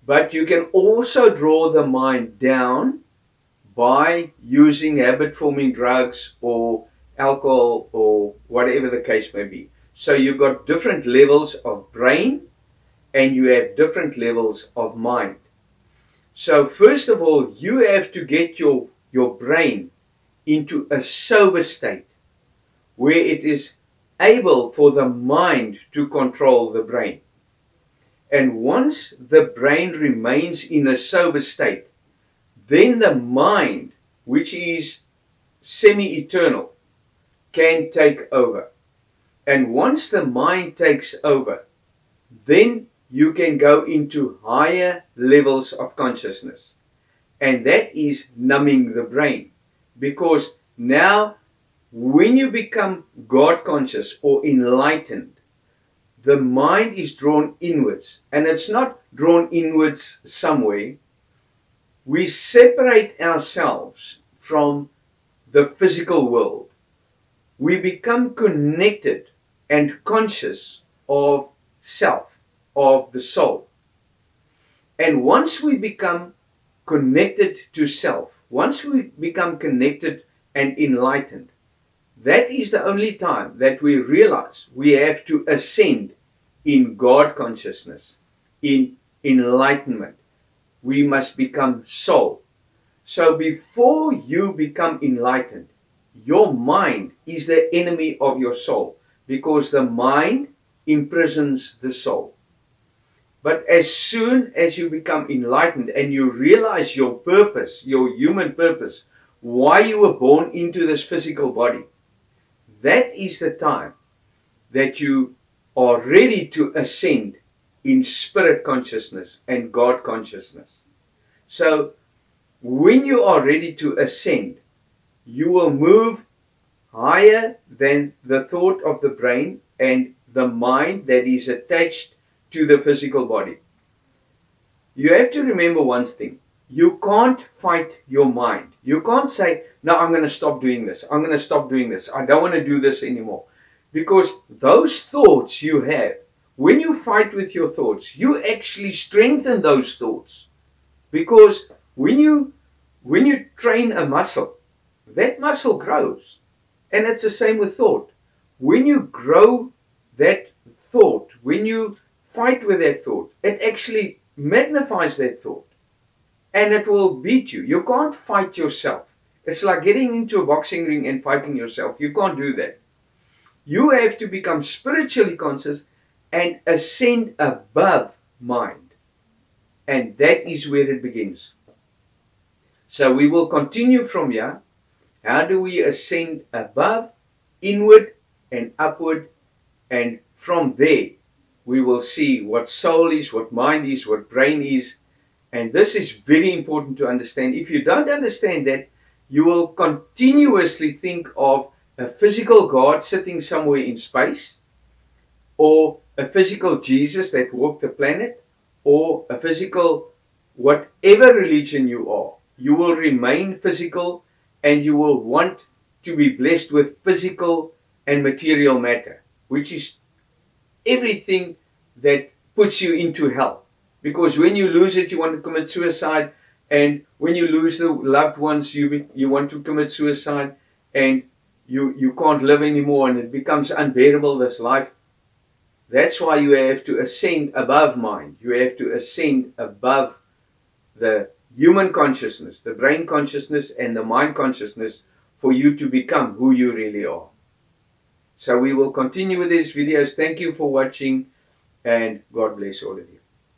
But you can also draw the mind down by using habit-forming drugs or alcohol or whatever the case may be. So you've got different levels of brain and you have different levels of mind. So first of all, you have to get your brain into a sober state where it is able for the mind to control the brain. And once the brain remains in a sober state, then the mind, which is semi-eternal, can take over. And once the mind takes over, then you can go into higher levels of consciousness. And that is numbing the brain. Because now, when you become God conscious or enlightened, the mind is drawn inwards. And it's not drawn inwards somewhere. We separate ourselves from the physical world. We become connected and conscious of self, of the soul. And once we become connected to self, once we become connected and enlightened, that is the only time that we realize we have to ascend in God consciousness, in enlightenment. We must become soul. So before you become enlightened, your mind is the enemy of your soul, because the mind imprisons the soul. But as soon as you become enlightened and you realize your purpose, your human purpose, why you were born into this physical body, that is the time that you are ready to ascend in spirit consciousness and God consciousness. So when you are ready to ascend, you will move higher than the thought of the brain and the mind that is attached to the physical body. You have to remember one thing. You can't fight your mind. You can't say, no, I'm going to stop doing this. I'm going to stop doing this. I don't want to do this anymore. Because those thoughts you have, when you fight with your thoughts, you actually strengthen those thoughts. Because when you train a muscle, that muscle grows. And it's the same with thought. When you grow that thought, when you fight with that thought, it actually magnifies that thought. And it will beat you. You can't fight yourself. It's like getting into a boxing ring and fighting yourself. You can't do that. You have to become spiritually conscious and ascend above mind. And that is where it begins. So we will continue from here. How do we ascend above, inward and upward? And from there, we will see what soul is, what mind is, what brain is. And this is very important to understand. If you don't understand that, you will continuously think of a physical God sitting somewhere in space, or a physical Jesus that walked the planet, or a physical whatever religion you are. You will remain physical and you will want to be blessed with physical and material matter, which is everything that puts you into hell. Because when you lose it, you want to commit suicide. And when you lose the loved ones, you want to commit suicide. And you can't live anymore and it becomes unbearable, this life. That's why you have to ascend above mind. You have to ascend above the human consciousness, the brain consciousness and the mind consciousness, for you to become who you really are. So we will continue with these videos. Thank you for watching, and God bless all of you.